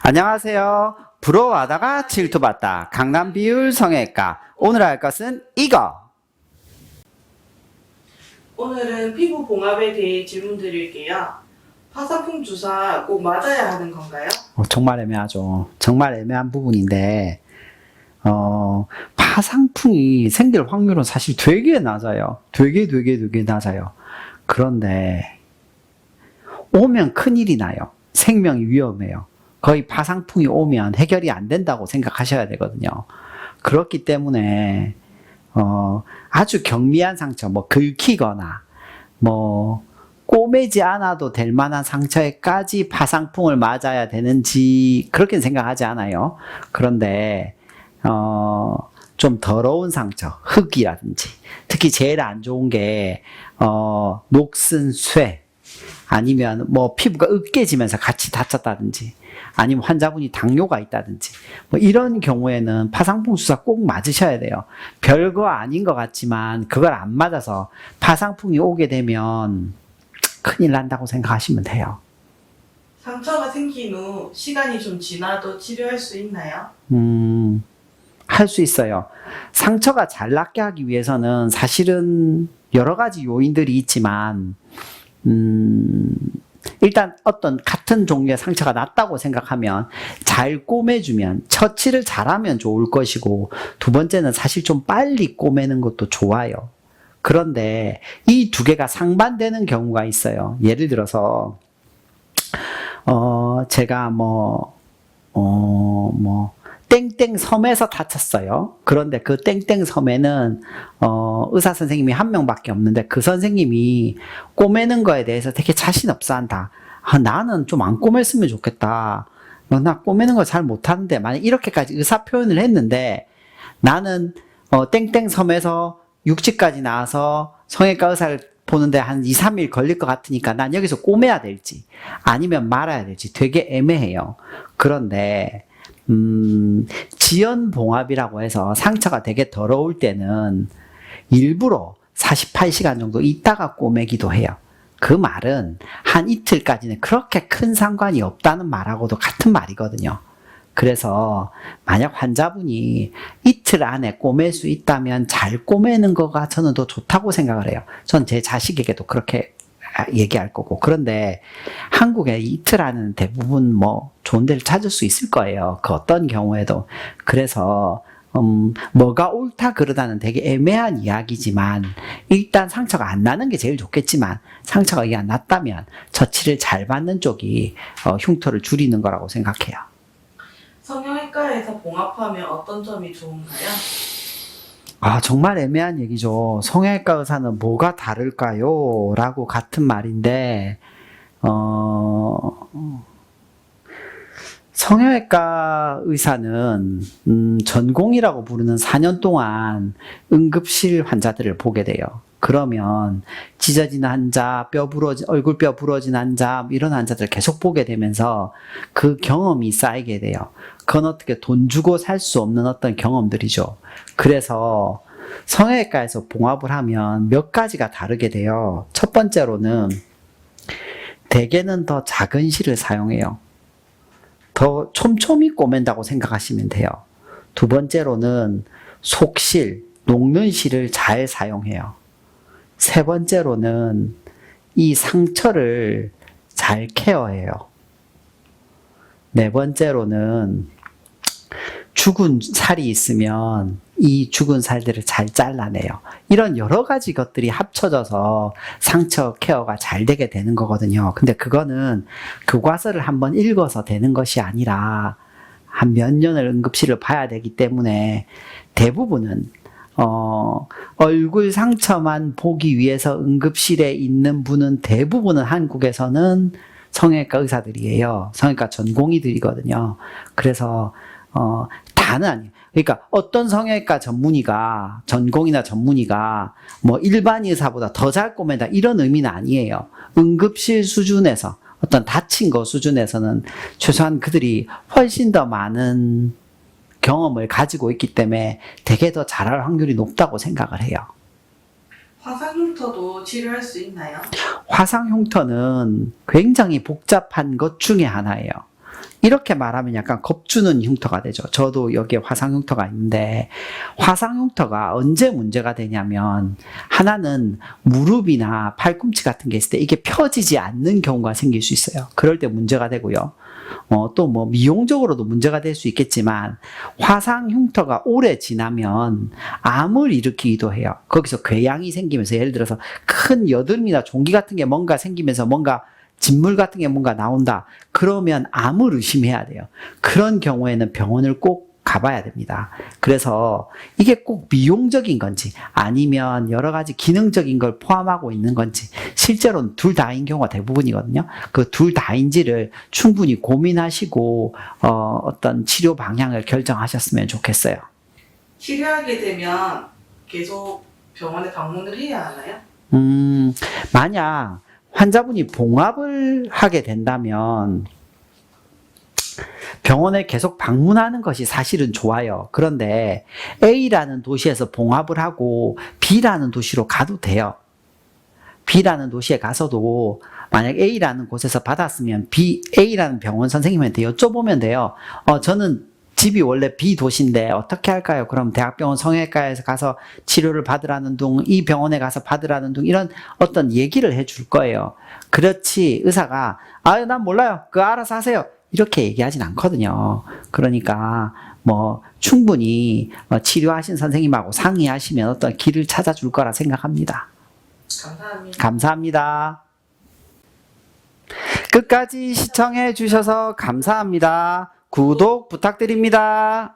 안녕하세요. 부러워하다가 질투받다. 강남 비율 성형외과. 오늘 할 것은 이거. 오늘은 피부 봉합에 대해 질문 드릴게요. 파상풍 주사 꼭 맞아야 하는 건가요? 정말 애매하죠. 정말 애매한 부분인데, 파상풍이 생길 확률은 사실 되게 낮아요. 되게 낮아요. 그런데, 오면 큰일이 나요. 생명이 위험해요. 거의 파상풍이 오면 해결이 안 된다고 생각하셔야 되거든요. 그렇기 때문에, 아주 경미한 상처, 긁히거나, 꼬매지 않아도 될 만한 상처에까지 파상풍을 맞아야 되는지, 그렇게 생각하지 않아요. 그런데, 좀 더러운 상처, 흙이라든지, 특히 제일 안 좋은 게, 녹슨 쇠, 아니면 피부가 으깨지면서 같이 다쳤다든지, 아니면 환자분이 당뇨가 있다든지, 이런 경우에는 파상풍 주사 꼭 맞으셔야 돼요. 별거 아닌 것 같지만 그걸 안 맞아서 파상풍이 오게 되면 큰일 난다고 생각하시면 돼요. 상처가 생긴 후 시간이 좀 지나도 치료할 수 있나요? 할 수 있어요. 상처가 잘 낫게 하기 위해서는 사실은 여러 가지 요인들이 있지만, 일단 어떤 같은 종류의 상처가 났다고 생각하면 잘 꼬매주면, 처치를 잘하면 좋을 것이고, 두 번째는 사실 좀 빨리 꼬매는 것도 좋아요. 그런데 이 두 개가 상반되는 경우가 있어요. 예를 들어서 제가 땡땡 섬에서 다쳤어요. 그런데 그 땡땡 섬에는 의사 선생님이 한 명밖에 없는데, 그 선생님이 꼬매는 거에 대해서 되게 자신 없어 한다. 나는 좀 안 꼬맸으면 좋겠다. 나 꼬매는 거 잘 못하는데, 만약 이렇게까지 의사 표현을 했는데, 나는 땡땡 섬에서 육지까지 나와서 성형외과 의사를 보는데 한 2, 3일 걸릴 것 같으니까 난 여기서 꼬매야 될지 아니면 말아야 될지 되게 애매해요. 그런데 지연봉합이라고 해서 상처가 되게 더러울 때는 일부러 48시간 정도 있다가 꼬매기도 해요. 그 말은 한 이틀까지는 그렇게 큰 상관이 없다는 말하고도 같은 말이거든요. 그래서 만약 환자분이 이틀 안에 꼬맬 수 있다면 잘 꼬매는 거가 저는 더 좋다고 생각을 해요. 전 제 자식에게도 그렇게 얘기할 거고. 그런데 한국에 이틀 안에는 대부분 좋은 데를 찾을 수 있을 거예요. 그 어떤 경우에도. 그래서 뭐가 옳다 그르다는 되게 애매한 이야기지만, 일단 상처가 안 나는 게 제일 좋겠지만, 상처가 이게 안 났다면 처치를 잘 받는 쪽이 흉터를 줄이는 거라고 생각해요. 성형외과에서 봉합하면 어떤 점이 좋은가요? 정말 애매한 얘기죠. 성형외과 의사는 뭐가 다를까요? 라고 같은 말인데, 성형외과 의사는, 전공이라고 부르는 4년 동안 응급실 환자들을 보게 돼요. 그러면 찢어진 환자, 얼굴뼈 부러진 환자, 이런 환자들 계속 보게 되면서 그 경험이 쌓이게 돼요. 그건 어떻게 돈 주고 살 수 없는 어떤 경험들이죠. 그래서 성형외과에서 봉합을 하면 몇 가지가 다르게 돼요. 첫 번째로는 대개는 더 작은 실을 사용해요. 더 촘촘히 꼬맨다고 생각하시면 돼요. 두 번째로는 속실, 녹는 실을 잘 사용해요. 세 번째로는 이 상처를 잘 케어해요. 네 번째로는 죽은 살이 있으면 이 죽은 살들을 잘 잘라내요. 이런 여러 가지 것들이 합쳐져서 상처 케어가 잘 되게 되는 거거든요. 근데 그거는 교과서를 한번 읽어서 되는 것이 아니라 한 몇 년을 응급실을 봐야 되기 때문에, 대부분은 얼굴 상처만 보기 위해서 응급실에 있는 분은 대부분은 한국에서는 성형외과 의사들이에요. 성형외과 전공의들이거든요. 그래서 다는 아니에요. 그러니까 어떤 성형외과 전공이나 전문의가 일반 의사보다 더 잘 꼬맨다, 이런 의미는 아니에요. 응급실 수준에서, 어떤 다친 거 수준에서는 최소한 그들이 훨씬 더 많은 경험을 가지고 있기 때문에 되게 더 잘할 확률이 높다고 생각을 해요. 화상 흉터도 치료할 수 있나요? 화상 흉터는 굉장히 복잡한 것 중에 하나예요. 이렇게 말하면 약간 겁주는 흉터가 되죠. 저도 여기에 화상 흉터가 있는데 화상 흉터가 언제 문제가 되냐면 하나는 무릎이나 팔꿈치 같은 게 있을 때 이게 펴지지 않는 경우가 생길 수 있어요. 그럴 때 문제가 되고요. 또 뭐 미용적으로도 문제가 될 수 있겠지만 화상 흉터가 오래 지나면 암을 일으키기도 해요. 거기서 궤양이 생기면서 예를 들어서 큰 여드름이나 종기 같은 게 뭔가 생기면서 뭔가 진물 같은 게 뭔가 나온다. 그러면 암을 의심해야 돼요. 그런 경우에는 병원을 꼭 가봐야 됩니다. 그래서 이게 꼭 미용적인 건지 아니면 여러 가지 기능적인 걸 포함하고 있는 건지 실제로는 둘 다인 경우가 대부분이거든요. 그 둘 다인지를 충분히 고민하시고 어떤 치료 방향을 결정하셨으면 좋겠어요. 치료하게 되면 계속 병원에 방문을 해야 하나요? 만약 환자분이 봉합을 하게 된다면 병원에 계속 방문하는 것이 사실은 좋아요. 그런데 A라는 도시에서 봉합을 하고 B라는 도시로 가도 돼요. B라는 도시에 가서도 만약 A라는 곳에서 받았으면 A라는 병원 선생님한테 여쭤보면 돼요. 저는 집이 원래 B 도시인데 어떻게 할까요? 그럼 대학병원 성형외과에서 가서 치료를 받으라는 둥, 이 병원에 가서 받으라는 둥, 이런 어떤 얘기를 해줄 거예요. 그렇지 의사가 난 몰라요. 그거 알아서 하세요. 이렇게 얘기하진 않거든요. 그러니까 뭐 충분히 치료하신 선생님하고 상의하시면 어떤 길을 찾아줄 거라 생각합니다. 감사합니다. 감사합니다. 끝까지 시청해 주셔서 감사합니다. 구독 부탁드립니다.